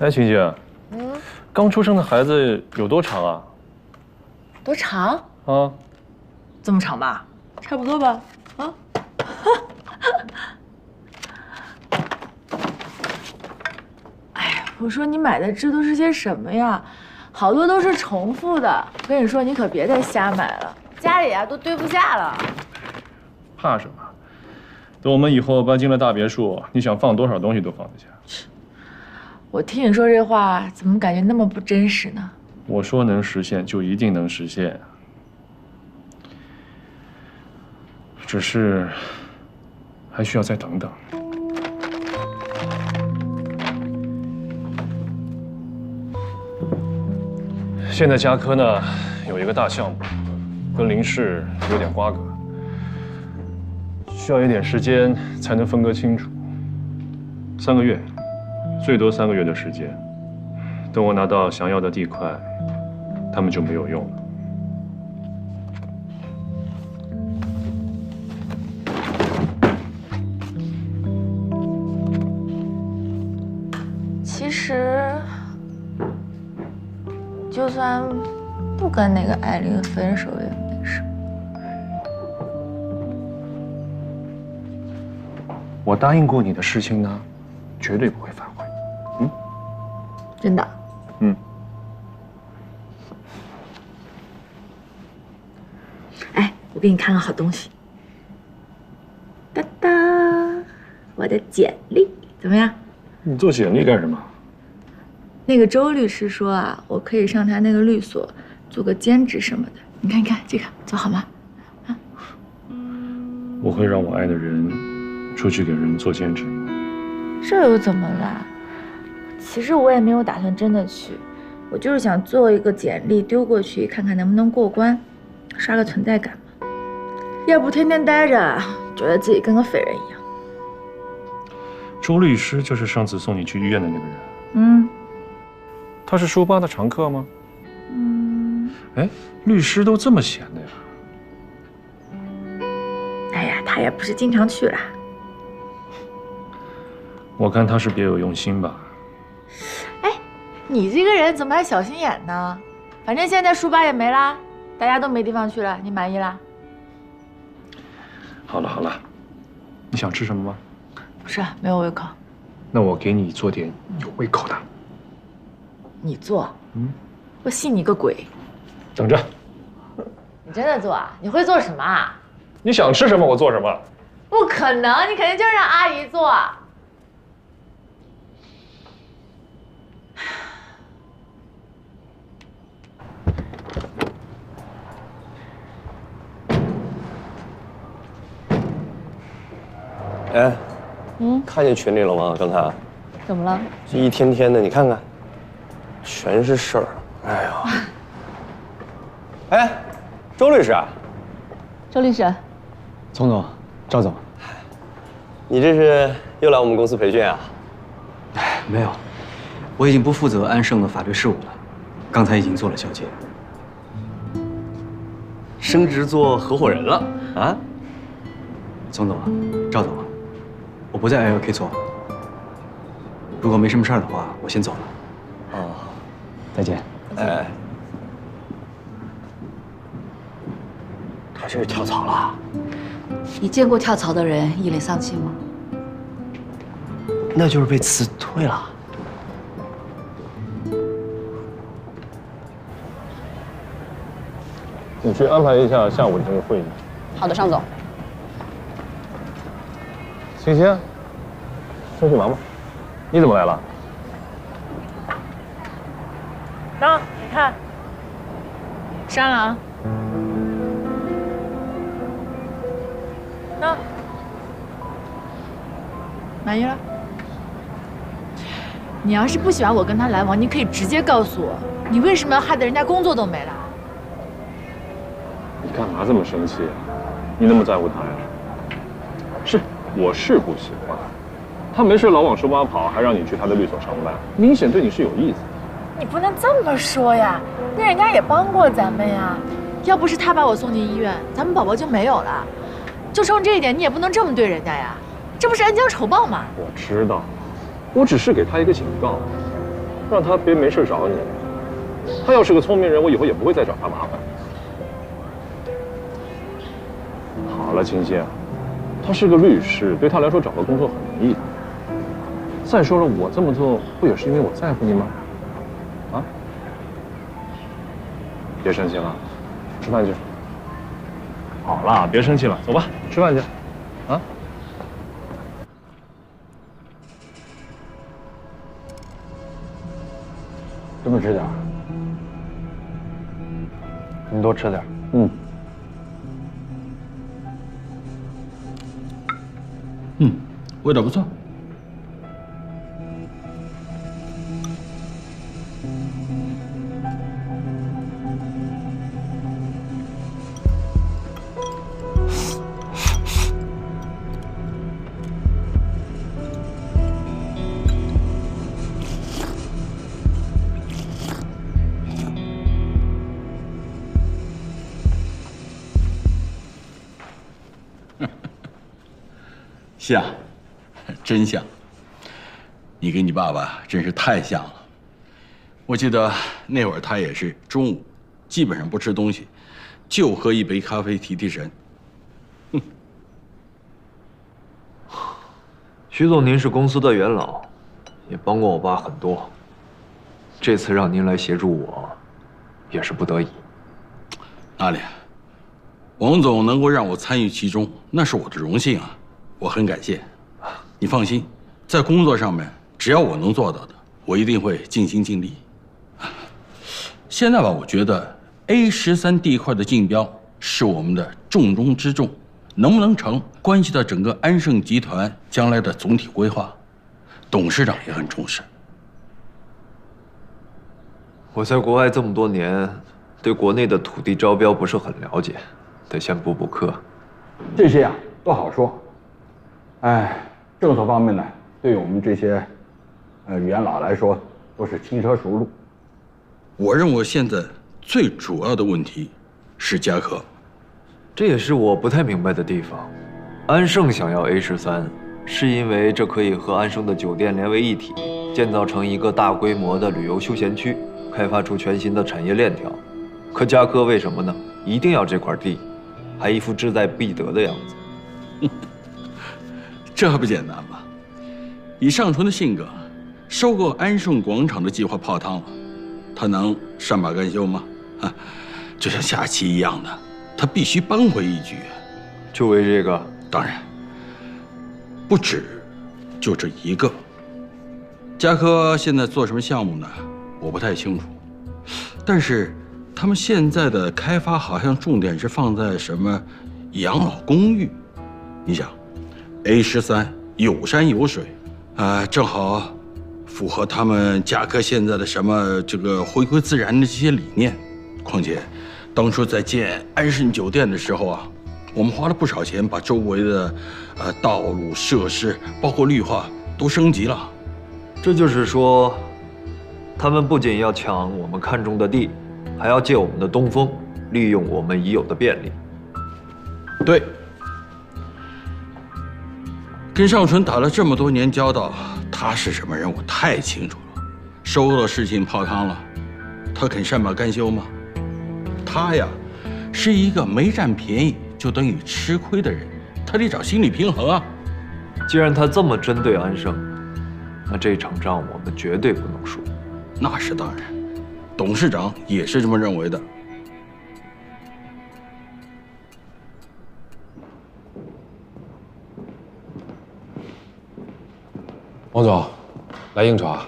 哎，晴晴，刚出生的孩子有多长啊？多长？啊，这么长吧？差不多吧？啊？哎呀，我说你买的这都是些什么呀？好多都是重复的。我跟你说，你可别再瞎买了，家里啊都堆不下了。怕什么？等我们以后搬进了大别墅，你想放多少东西都放得下。我听你说这话，怎么感觉那么不真实呢？我说能实现就一定能实现，只是还需要再等等。现在嘉科呢有一个大项目，跟林氏有点瓜葛，需要一点时间才能分割清楚。3个月，最多3个月的时间。等我拿到想要的地块，他们就没有用了。其实，就算不跟那个艾琳分手也没什么。我答应过你的事情呢，绝对不会反悔。真的？哎，我给你看个好东西。哒哒，我的简历怎么样？你做简历干什么？那个周律师说啊，我可以上他那个律所做个兼职什么的。你看，你看这个做好吗？啊？我会让我爱的人出去给人做兼职吗？这又怎么了？其实我也没有打算真的去，我就是想做一个简历丢过去，看看能不能过关，刷个存在感嘛。要不天天待着，觉得自己跟个废人一样。周律师就是上次送你去医院的那个人。他是书吧的常客吗？哎，律师都这么闲的呀？哎呀，他也不是经常去啦。我看他是别有用心吧。哎，你这个人怎么还小心眼呢？反正现在书吧也没啦，大家都没地方去了，你满意啦？好了好了，你想吃什么吗？不是，没有胃口。那我给你做点有胃口的。你做？我信你个鬼！等着。你真的做啊？你会做什么啊？你想吃什么我做什么。不可能，你肯定就是让阿姨做。哎，看见群里了吗？刚才怎么了？这一天天的，你看看，全是事儿。哎呀，哎，周律师啊，周律师，丛总，赵总，你这是又来我们公司培训啊？没有，我已经不负责安盛的法律事务了，刚才已经做了交接。升职做合伙人了啊？丛总啊，赵总啊，我不在 LK 做了。如果没什么事儿的话，我先走了。哦，再见。哎，他这是跳槽了？你见过跳槽的人一脸丧气吗？那就是被辞退了。你去安排一下下午的这个会议。好的，尚总。晴晴，先去忙吧。你怎么来了？那你看，删了啊。那满意了？你要是不喜欢我跟他来往，你可以直接告诉我，你为什么要害得人家工作都没了？你干嘛这么生气啊？你那么在乎他呀？是，我是不喜欢。他没事老往书吧跑，还让你去他的律所上班，明显对你是有意思。你不能这么说呀，那人家也帮过咱们呀。要不是他把我送进医院，咱们宝宝就没有了。就冲这一点，你也不能这么对人家呀，这不是恩将仇报吗？我知道，我只是给他一个警告。让他别没事找你。他要是个聪明人，我以后也不会再找他麻烦。好了，青青，他是个律师，对他来说找个工作很容易的。再说了，我这么做不也是因为我在乎你吗？啊？别生气了，吃饭去。好了，别生气了，走吧，吃饭去。啊？这么吃点，你多吃点。味道不错。像，真像。你跟你爸爸真是太像了。我记得那会儿他也是中午基本上不吃东西，就喝一杯咖啡提提神。徐总，您是公司的元老，也帮过我爸很多。这次让您来协助我，也是不得已。哪里？王总能够让我参与其中，那是我的荣幸啊。我很感谢，你放心，在工作上面，只要我能做到的，我一定会尽心尽力。现在吧，我觉得 A13地块的竞标是我们的重中之重，能不能成，关系到整个安盛集团将来的总体规划。董事长也很重视。我在国外这么多年，对国内的土地招标不是很了解，得先补补课。这些啊都好说，政策方面呢，对于我们这些元老来说都是轻车熟路。我认为现在最主要的问题是嘉禾，这也是我不太明白的地方。安盛想要 A13，是因为这可以和安盛的酒店连为一体，建造成一个大规模的旅游休闲区，开发出全新的产业链条。可嘉禾为什么呢？一定要这块地，还一副志在必得的样子。这还不简单吗？以尚纯的性格，收购安盛广场的计划泡汤了，他能善罢甘休吗？就像下棋一样的，他必须扳回一局。就为这个？当然，不止就这一个。嘉禾现在做什么项目呢？我不太清楚，但是他们现在的开发好像重点是放在什么养老公寓。你想，A13有山有水，正好符合他们嘉禾现在的什么这个回归自然的这些理念。况且，当初在建安盛酒店的时候啊，我们花了不少钱，把周围的道路设施，包括绿化都升级了。这就是说，他们不仅要抢我们看中的地，还要借我们的东风，利用我们已有的便利。对，跟尚纯打了这么多年交道，他是什么人我太清楚了。收购的事情泡汤了，他肯善罢甘休吗？他呀，是一个没占便宜就等于吃亏的人，他得找心理平衡啊。既然他这么针对安盛，那这场仗我们绝对不能输。那是当然，董事长也是这么认为的。王总，来应酬啊？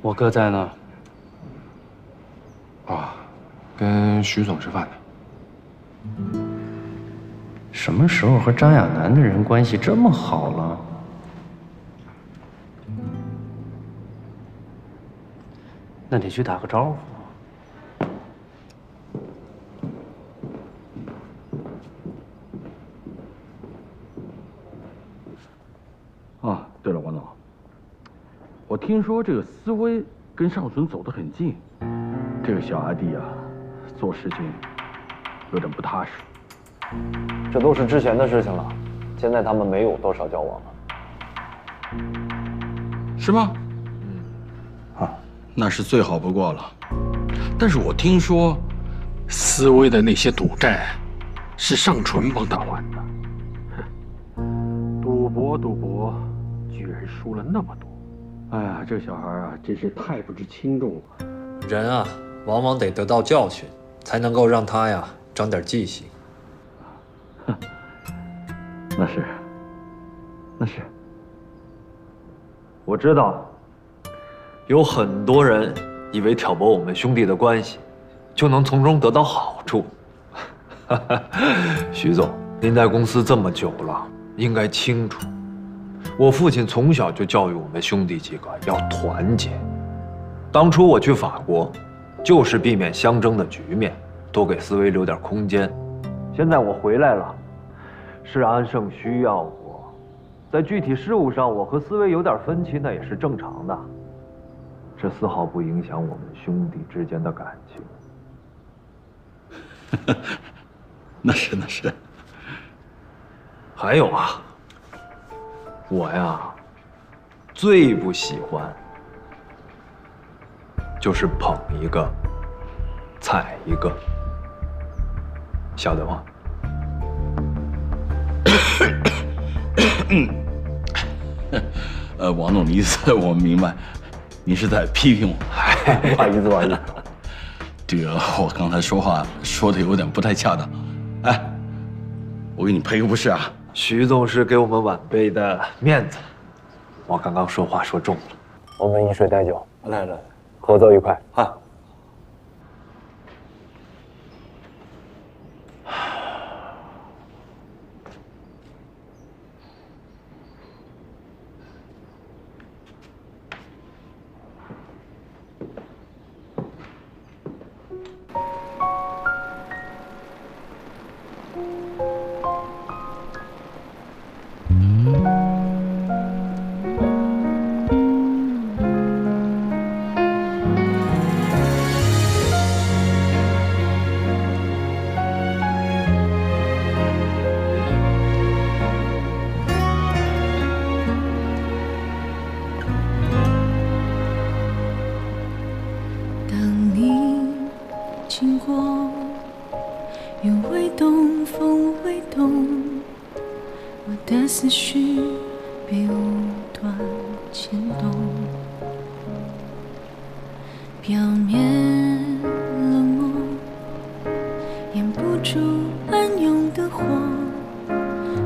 我哥在呢。啊，跟徐总吃饭呢。什么时候和张亚楠的人关系这么好了？那得去打个招呼。对了，王总，我听说这个思威跟尚纯走得很近，这个小阿弟啊，做事情有点不踏实。这都是之前的事情了，现在他们没有多少交往了。是吗？那是最好不过了。但是我听说，思威的那些赌债，是尚纯帮他还的。赌博，居然输了那么多。哎呀，这小孩啊，真是太不知轻重了。人啊，往往得得到教训，才能够让他呀长点记性。那是。我知道，有很多人以为挑拨我们兄弟的关系，就能从中得到好处。徐总，您在公司这么久了，应该清楚，我父亲从小就教育我们兄弟几个要团结。当初我去法国，就是避免相争的局面，多给思维留点空间。现在我回来了，是安胜需要我。在具体事务上，我和思维有点分歧，那也是正常的，这丝毫不影响我们兄弟之间的感情。那是。还有啊，我呀，最不喜欢就是捧一个踩一个，晓得吗？王总的意思我明白，你是在批评我。不好意思。这个我刚才说话说的有点不太恰当。哎，我给你赔个不是啊。徐总是给我们晚辈的面子，我刚刚说话说重了。我们饮水代酒，来，合作愉快啊！经过，云会动，风会动，我的思绪被无端牵动，表面冷漠，掩不住暗涌的火，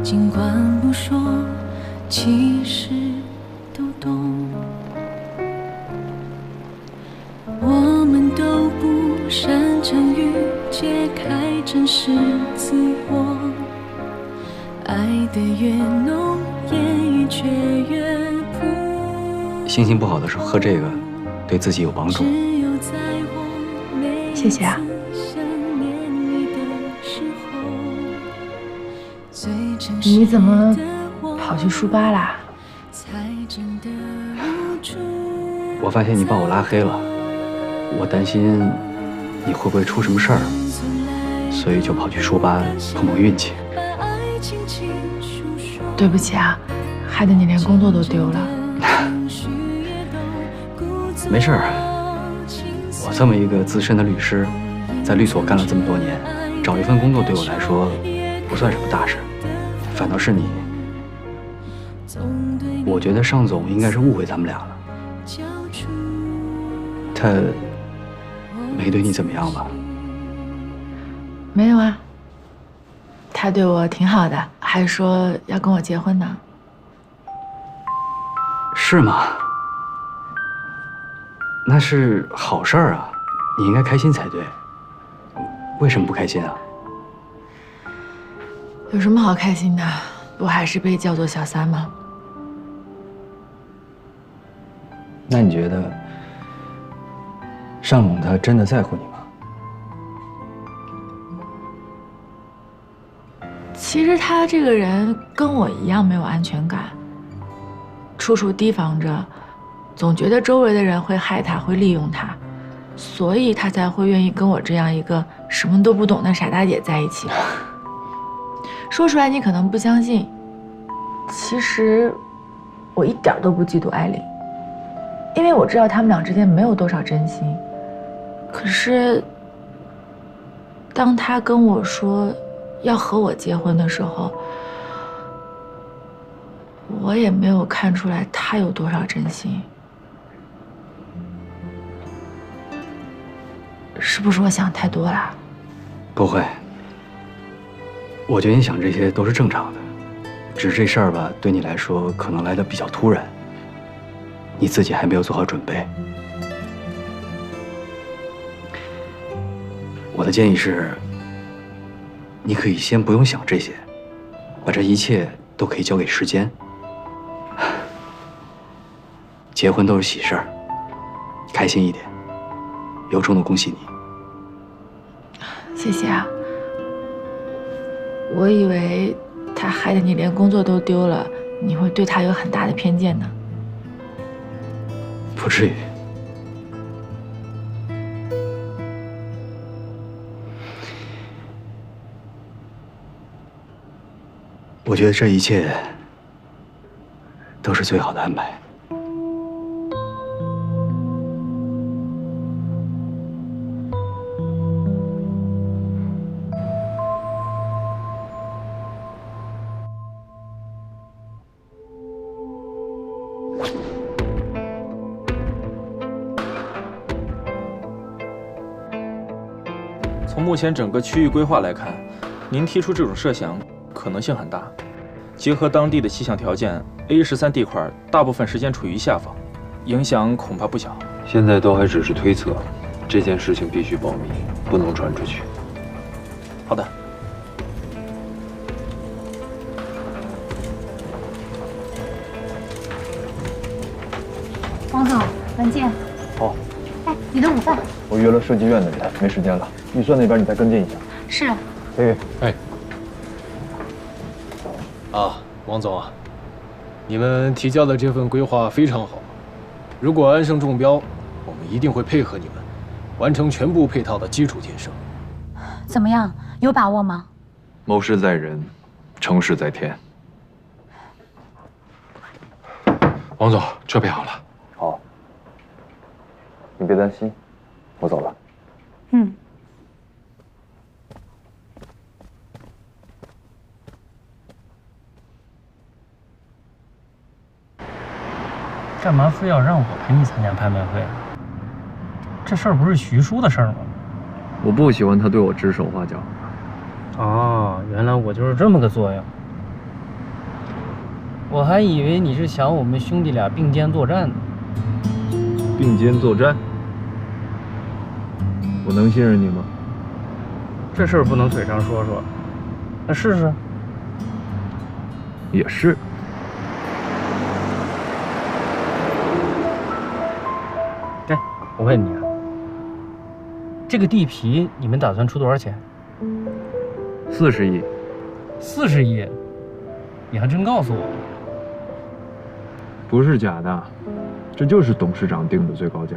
尽管不说，其实都懂。我们都不擅长于揭开真实自我，爱得越浓，言语却越朴。心情不好的时候喝这个，对自己有帮助。谢谢啊。你怎么跑去书吧啦？我发现你把我拉黑了，我担心你会不会出什么事儿，所以就跑去书吧碰碰运气。对不起啊，害得你连工作都丢了。没事儿，我这么一个资深的律师，在律所干了这么多年，找一份工作对我来说不算什么大事，反倒是你，我觉得尚总应该是误会咱们俩了。他没对你怎么样吧？没有啊，他对我挺好的，还说要跟我结婚呢。是吗？那是好事儿啊，你应该开心才对。为什么不开心啊？有什么好开心的？不还是被叫做小三吗？那你觉得尚总他真的在乎你吗？其实他这个人跟我一样没有安全感，处处提防着，总觉得周围的人会害他，会利用他，所以他才会愿意跟我这样一个什么都不懂的傻大姐在一起。说出来你可能不相信，其实我一点都不嫉妒艾琳，因为我知道他们俩之间没有多少真心。可是，当他跟我说要和我结婚的时候，我也没有看出来他有多少真心。是不是我想太多了？不会，我觉得你想这些都是正常的，只是这事儿吧，对你来说可能来得比较突然，你自己还没有做好准备。我的建议是，你可以先不用想这些，把这一切都可以交给时间。结婚都是喜事儿，开心一点。由衷的恭喜你。谢谢啊。我以为他害得你连工作都丢了，你会对他有很大的偏见呢。不至于。我觉得这一切都是最好的安排。从目前整个区域规划来看，您提出这种设想可能性很大。结合当地的气象条件 ，A13地块大部分时间处于下方，影响恐怕不小。现在都还只是推测，这件事情必须保密，不能传出去。好的。王总，文静。好。哎，你的午饭。我约了设计院的人，没时间了。预算那边你再跟进一下。是。哎。啊，王总啊，你们提交的这份规划非常好。如果安盛中标，我们一定会配合你们，完成全部配套的基础建设。怎么样？有把握吗？谋事在人，成事在天。王总，设备好了。好。你别担心，我走了。嗯。干嘛非要让我陪你参加拍卖会啊？这事儿不是徐叔的事儿吗？我不喜欢他对我指手画脚。哦，原来我就是这么个作用。我还以为你是想我们兄弟俩并肩作战呢。并肩作战？我能信任你吗？这事儿不能嘴上说说，那试试。也是。哎，我问你啊，这个地皮你们打算出多少钱？40亿。40亿？你还真告诉我了。不是假的，这就是董事长定的最高价。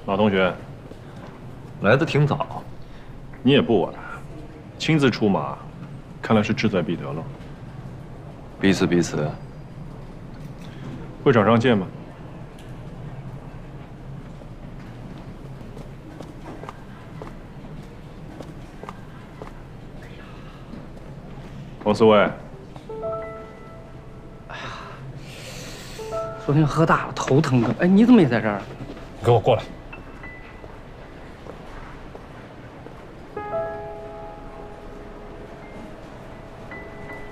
马同学，来的挺早。你也不晚，亲自出马，看来是志在必得了。彼此彼此。会场上见吧。王思维，昨天喝大了，头疼啊！哎，你怎么也在这儿？你给我过来。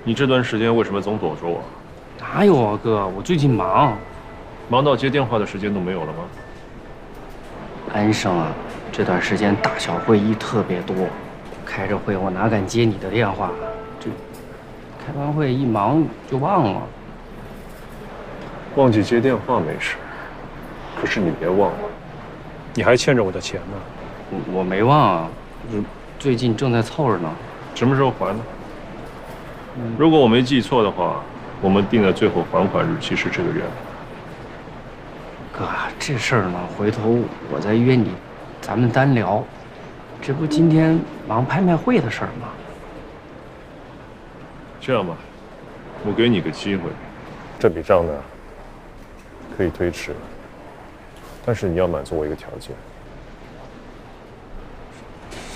你这段时间为什么总躲着我？哪有啊，哥，我最近忙，忙到接电话的时间都没有了吗？安生啊，这段时间大小会议特别多，开着会我哪敢接你的电话？这开完会一忙就忘了。忘记接电话没事，可是你别忘了，你还欠着我的钱呢。我没忘啊，最近正在凑着呢。什么时候还呢？如果我没记错的话，我们定的最后还款日期是这个月。哥，这事儿呢，回头我再约你，咱们单聊。这不今天忙拍卖会的事儿吗？这样吧，我给你个机会，这笔账呢可以推迟，但是你要满足我一个条件。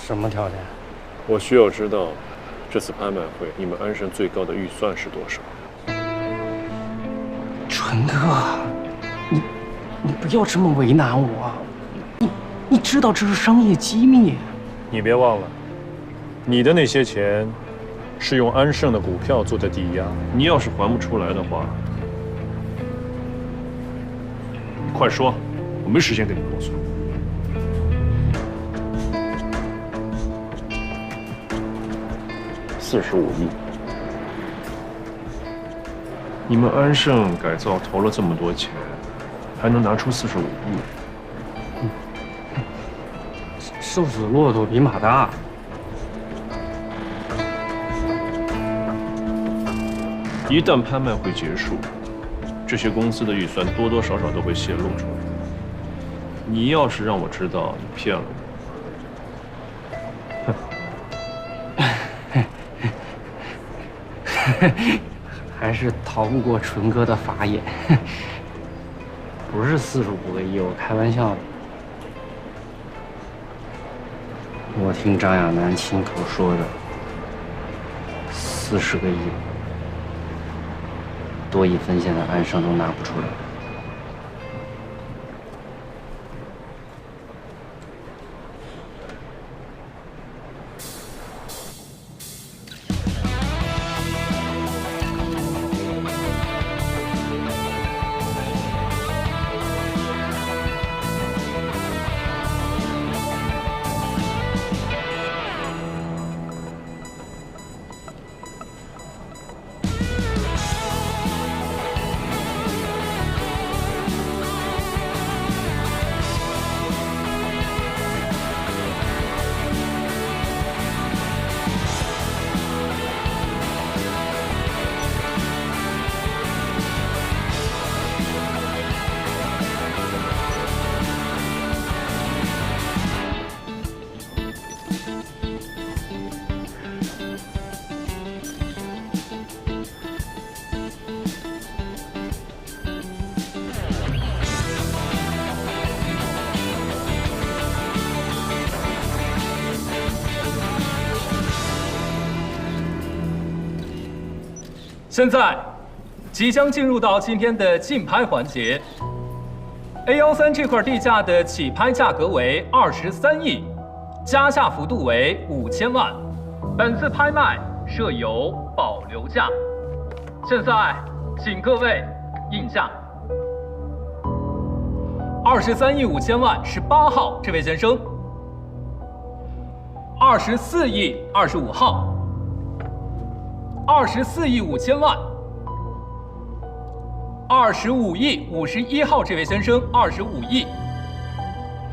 什么条件？我需要知道这次拍卖会你们安盛最高的预算是多少。纯哥，你不要这么为难我，你知道这是商业机密。你别忘了，你的那些钱是用安盛的股票做的抵押，你要是还不出来的话，你快说，我没时间跟你啰嗦。45亿，你们安盛改造投了这么多钱，还能拿出45亿？瘦死骆驼比马大。一旦拍卖会结束，这些公司的预算多多少少都会泄露出来。你要是让我知道你骗了我，还是逃不过纯哥的法眼。不是45个亿，我开玩笑的。我听张亚楠亲口说的，40个亿，多1分现在安盛都拿不出来。现在即将进入到今天的竞拍环节。A13这块地价的起拍价格为23亿，加价幅度为5000万。本次拍卖设有保留价。现在请各位应价。23亿5000万是8号这位先生。24亿25号。24亿5000万，25亿51号这位先生25亿。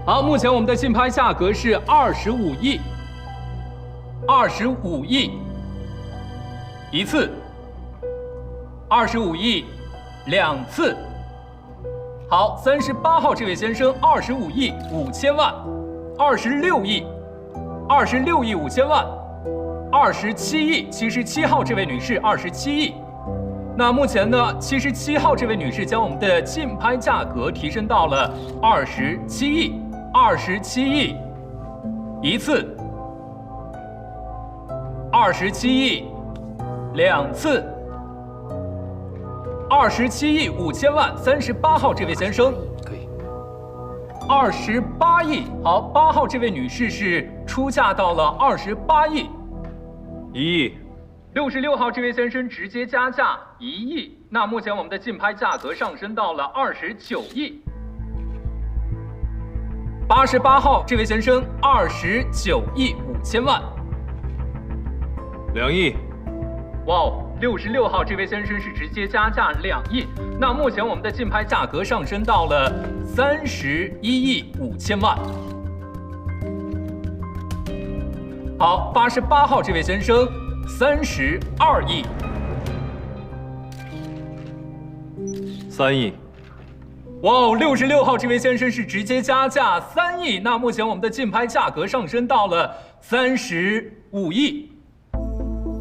好，目前我们的竞拍价格是25亿，25亿一次，25亿2次。好，38号这位先生25亿5000万，26亿5000万。27亿77号这位女士27亿。那目前呢，77号这位女士将我们的竞拍价格提升到了27亿，27亿一次，27亿2次，27亿5000万，38号这位先生可以，28亿。好，8号这位女士是出价到了28亿。1亿，66号这位先生直接加价1亿，那目前我们的竞拍价格上升到了29亿。88号这位先生29亿5000万，2亿。哇哦，66号这位先生是直接加价2亿，那目前我们的竞拍价格上升到了31亿5000万。好，88号这位先生32亿3亿。哇哦，66号这位先生是直接加价3亿，那目前我们的竞拍价格上升到了35亿。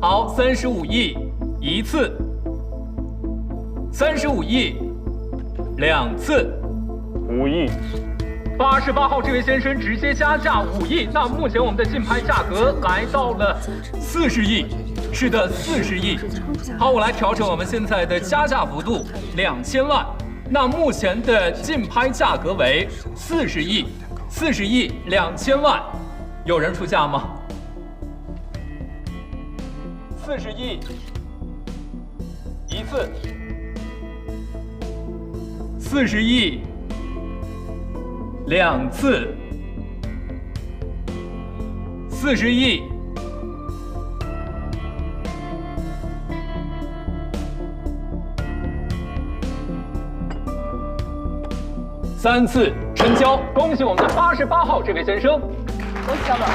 好，35亿一次，35亿2次，5亿。88号这位先生直接加价5亿，那目前我们的竞拍价格来到了40亿。是的，40亿。好，我来调整我们现在的加价幅度2000万。那目前的竞拍价格为40亿，40亿2000万，有人出价吗？40亿一次，40亿2次，40亿3次成交，恭喜我们的88号这位先生，恭喜小宝。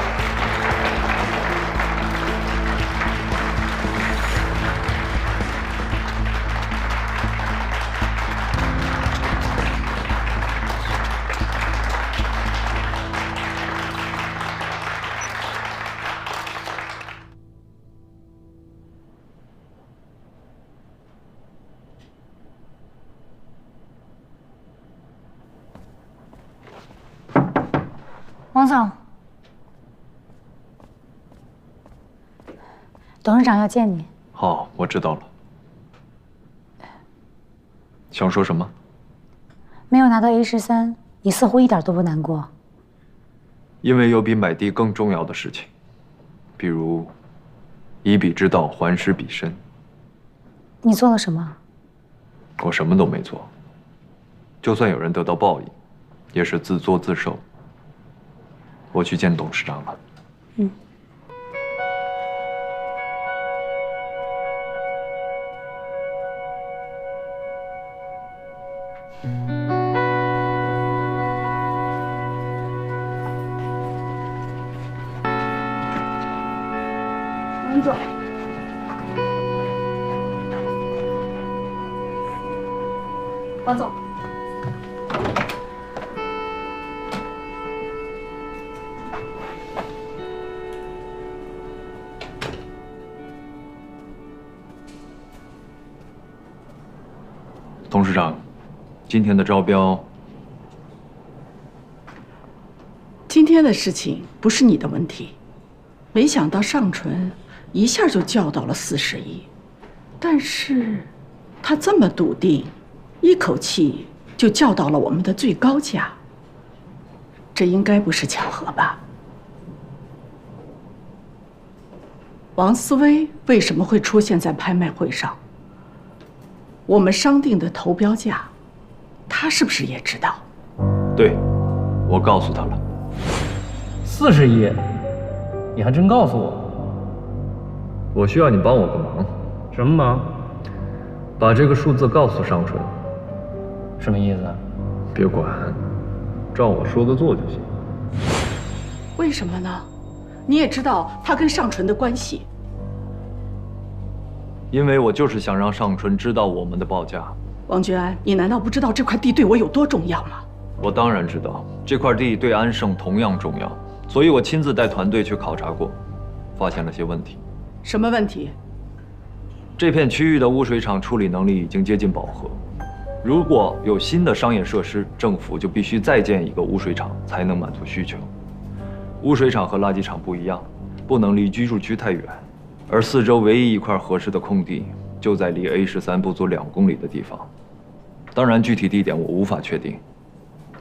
王总，董事长要见你。好，我知道了。想说什么？没有拿到 A13，你似乎一点都不难过。因为有比买地更重要的事情，比如以彼之道还施彼身。你做了什么？我什么都没做。就算有人得到报应，也是自作自受。我去见董事长了。嗯。王总。王总。董事长，今天的招标，今天的事情不是你的问题。没想到尚纯一下就叫到了40亿，但是他这么笃定，一口气就叫到了我们的最高价，这应该不是巧合吧？王思威为什么会出现在拍卖会上？我们商定的投标价，他是不是也知道？对，我告诉他了。40亿，你还真告诉我。我需要你帮我个忙。什么忙？把这个数字告诉尚纯。什么意思？别管，照我说的做就行。为什么呢？你也知道他跟尚纯的关系。因为我就是想让尚纯知道我们的报价。王君安，你难道不知道这块地对我有多重要吗？我当然知道，这块地对安盛同样重要，所以我亲自带团队去考察过，发现了些问题。什么问题？这片区域的污水厂处理能力已经接近饱和，如果有新的商业设施，政府就必须再建一个污水厂才能满足需求。污水厂和垃圾场不一样，不能离居住区太远。而四周唯一一块合适的空地，就在离 A13不足2公里的地方。当然，具体地点我无法确定，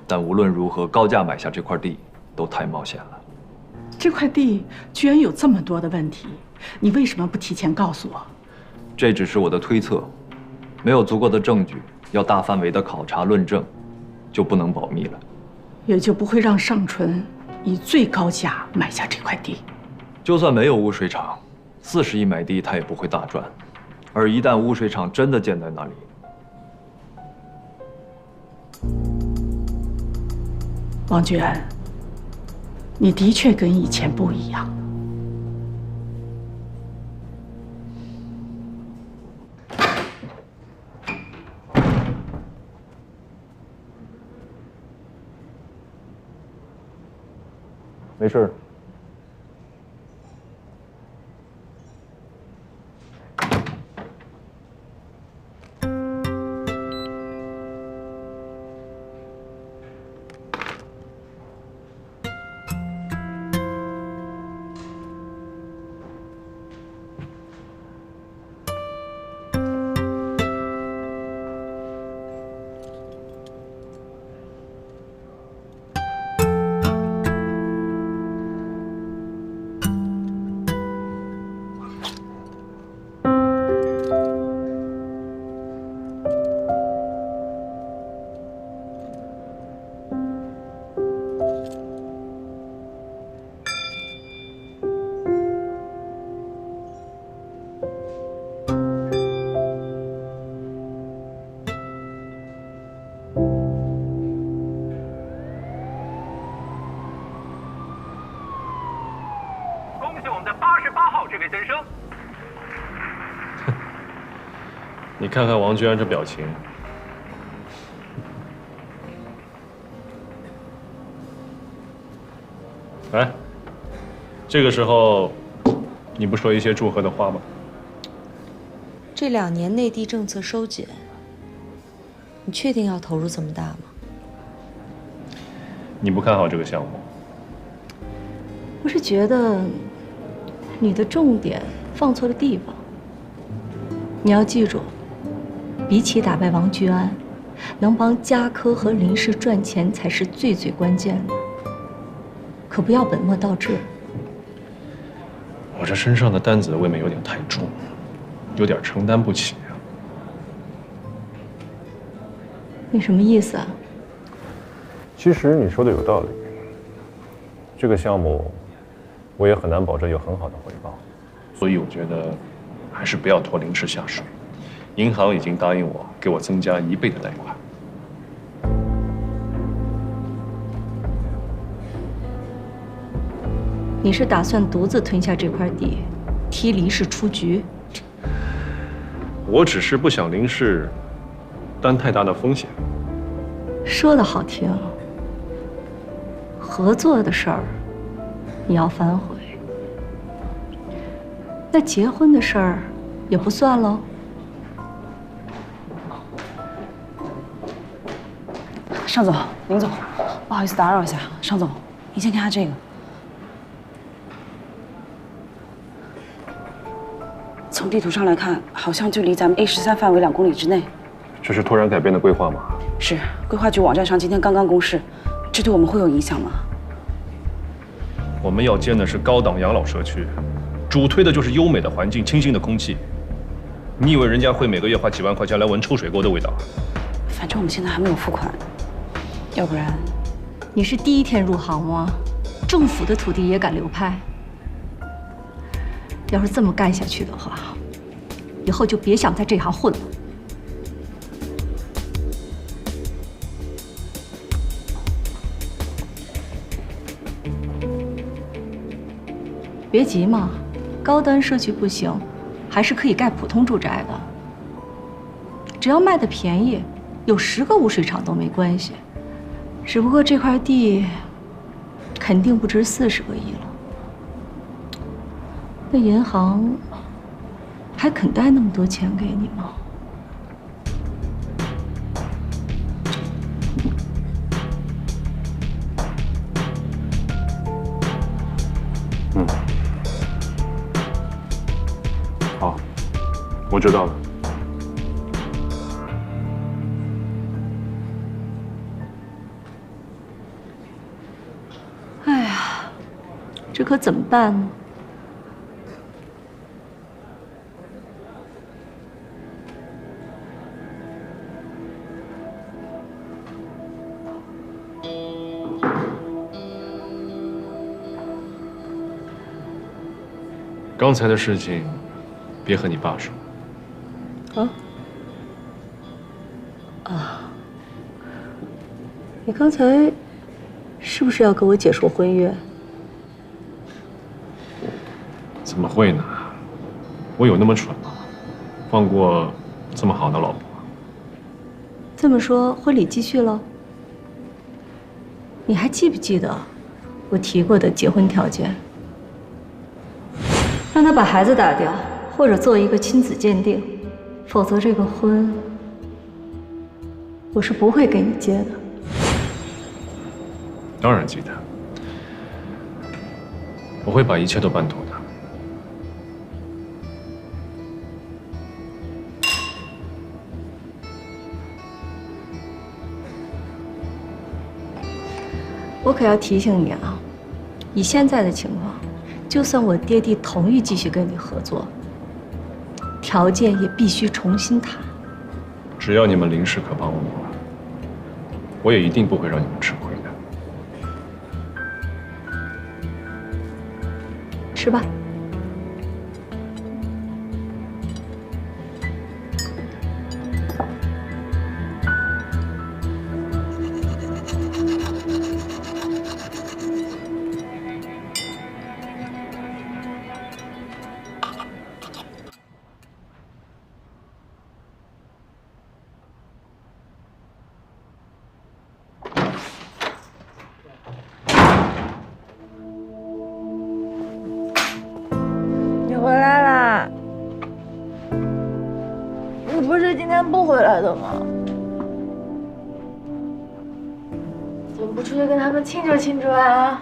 但无论如何，高价买下这块地都太冒险了。这块地居然有这么多的问题，你为什么不提前告诉我？这只是我的推测，没有足够的证据，要大范围的考察论证，就不能保密了。也就不会让尚纯以最高价买下这块地。就算没有污水厂，40亿买地他也不会大赚，而一旦污水厂真的建在那里，王君安，你的确跟以前不一样。没事。你看看王居安这表情，哎，这个时候你不说一些祝贺的话吗？这2年内地政策收紧，你确定要投入这么大吗？你不看好这个项目？我是觉得你的重点放错了地方。你要记住，比起打败王居安，能帮嘉科和林氏赚钱才是最关键的。可不要本末倒置。我这身上的担子未免有点太重，有点承担不起啊。你什么意思啊？其实你说的有道理，这个项目我也很难保证有很好的回报，所以我觉得还是不要拖林氏下水。银行已经答应我给我增加1倍的贷款。你是打算独自吞下这块地，踢林氏出局？我只是不想林氏担太大的风险。说的好听，合作的事儿你要反悔，那结婚的事儿也不算喽。尚总、林总，不好意思打扰一下。尚总，您先看下这个。从地图上来看，好像就离咱们 A13范围2公里之内。这是突然改变的规划吗？是，规划局网站上今天刚刚公示，这对我们会有影响吗？我们要建的是高档养老社区，主推的就是优美的环境、清新的空气。你以为人家会每个月花几万块钱来闻抽水沟的味道？反正我们现在还没有付款，要不然……你是第1天入行吗？政府的土地也敢流拍？要是这么干下去的话，以后就别想在这行混了。别急嘛，高端社区不行，还是可以盖普通住宅的。只要卖的便宜，有10个污水厂都没关系。只不过这块地肯定不值40个亿了。那银行还肯贷那么多钱给你吗？好，我知道了。哎呀，这可怎么办呢？刚才的事情，别和你爸说。你刚才是不是要跟我解说婚约？怎么会呢？我有那么蠢吗？放过这么好的老婆？这么说，婚礼继续了？你还记不记得，我提过的结婚条件，让他把孩子打掉，或者做一个亲子鉴定，否则这个婚我是不会给你结的。当然记得，我会把一切都办妥的。我可要提醒你啊，以现在的情况，就算我爹地同意继续跟你合作，条件也必须重新谈。只要你们林氏可帮我，我也一定不会让你们吃亏的。吃吧。你回来啦？你不是今天不回来的吗？怎么不出去跟他们庆祝庆祝啊？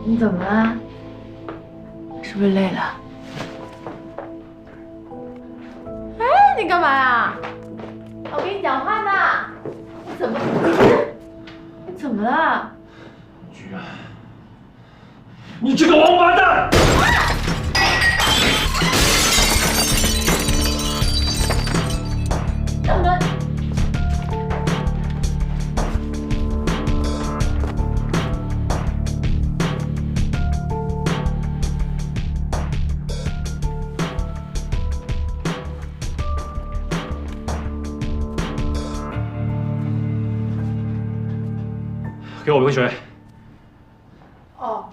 你怎么了？是不是累了？哎，你干嘛呀？我跟你讲话呢。你怎么？你怎么了？居然，你这个王八蛋！怎么？给我杯水。哦。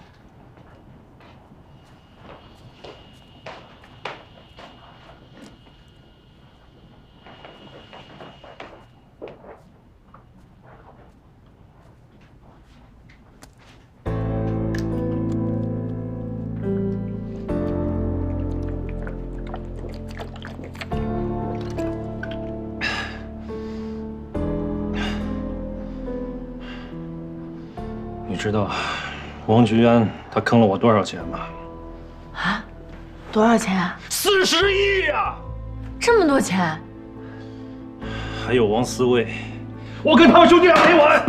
你知道王菊安他坑了我多少钱吗？啊？多少钱啊？40亿呀！这么多钱？还有王思卫，我跟他们兄弟俩没完。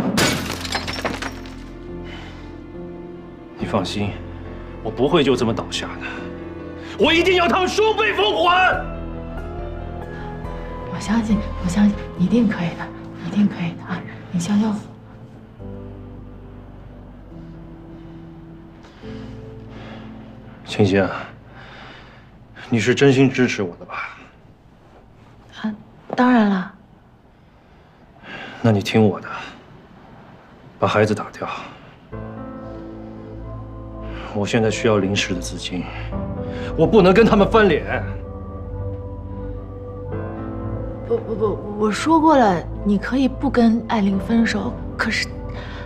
你放心，我不会就这么倒下的，我一定要他们双倍奉还。我相信，你一定可以的，一定可以的啊！你消消火。青青，你是真心支持我的吧？啊，当然了。那你听我的，把孩子打掉。我现在需要临时的资金，我不能跟他们翻脸。不，我说过了，你可以不跟艾琳分手，可是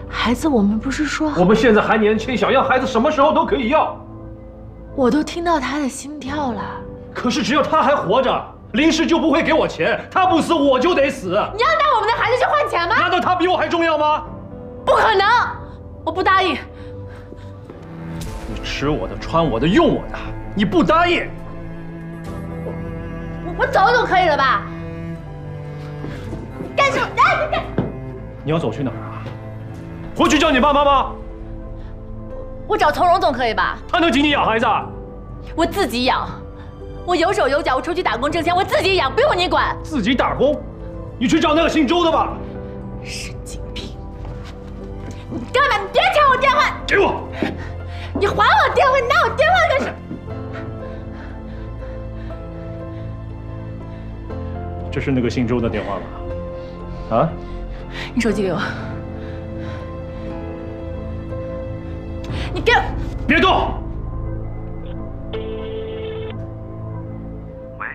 孩子，我们不是说我们现在还年轻，想要孩子什么时候都可以要。我都听到他的心跳了。可是只要他还活着，林氏就不会给我钱，他不死我就得死。你要拿我们的孩子去换钱吗？难道他比我还重要吗？不可能，我不答应。你吃我的，穿我的，用我的，你不答应，我走总可以了吧？干什么？哎！你要走去哪儿啊？回去叫你爸妈吗？我找从容总可以吧？他能请你养孩子？我自己养，我有手有脚，我出去打工挣钱，我自己养，不用你管。自己打工？你去找那个姓周的吧。神经病！你干嘛？你别抢我电话！给我！你还我电话！你拿我电话干什么？这是那个姓周的电话吗？啊？你手机给我。你给我！别动！喂，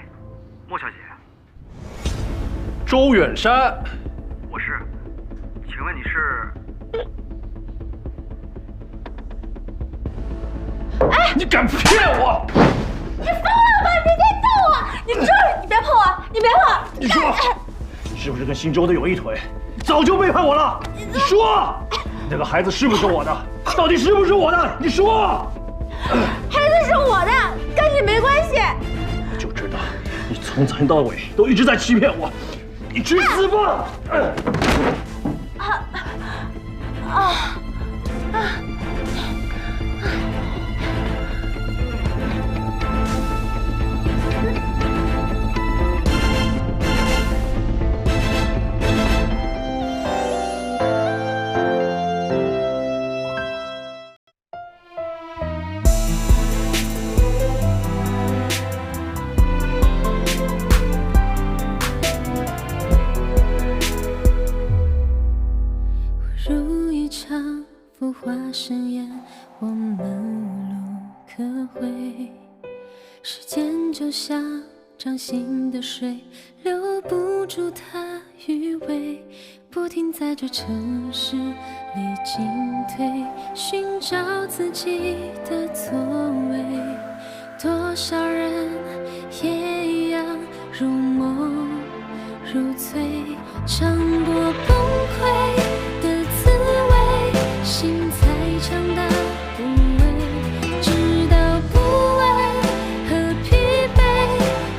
莫小姐。周远山。我是，请问你是？哎，你敢骗我！你疯了吧！你别动我！你别碰我！你别碰！你说，是不是跟姓周的有一腿？早就背叛我了！你说，那个孩子是不是我的？到底是不是我的？你说。孩子是我的，跟你没关系。我就知道，你从头到尾都一直在欺骗我。你去死吧！如一场浮华盛宴，我们无路可回。时间就像掌心的水，留不住它余味，不停在这城市里进退，寻找自己的座位。多少人也一样如梦如醉，尝过崩溃的滋味，心才强大无畏，直到不安和疲惫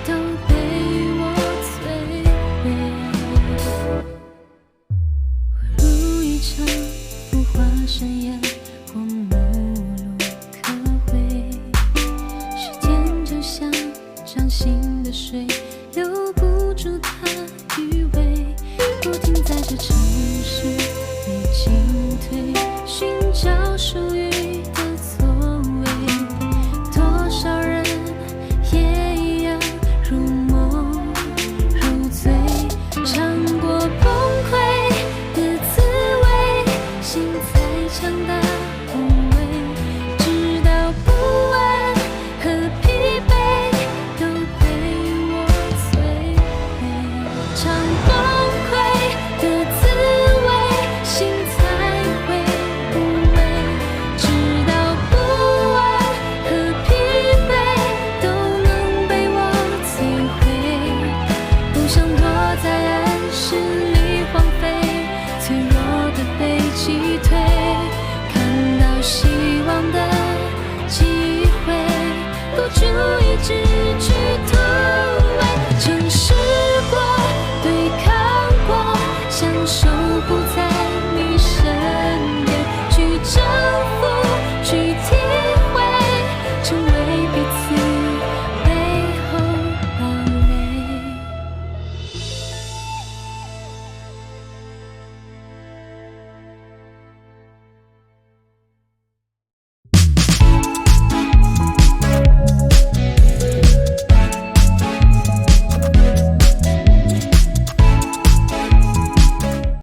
都被我摧毁。如一场浮华盛宴，我们无路可回。时间就像掌心的水，留不住它余味，不停在这城市里进退，寻找属于的座位。多少人也一样如梦如醉，尝过崩溃的滋味，心才强大无畏，直到不安和疲惫都被我摧毁。尝崩溃的滋味，心才会无畏，直到不安和疲惫都能被我摧毁。不想躲在暗室里荒废，脆弱的被击退，看到希望的机会，不足以支持。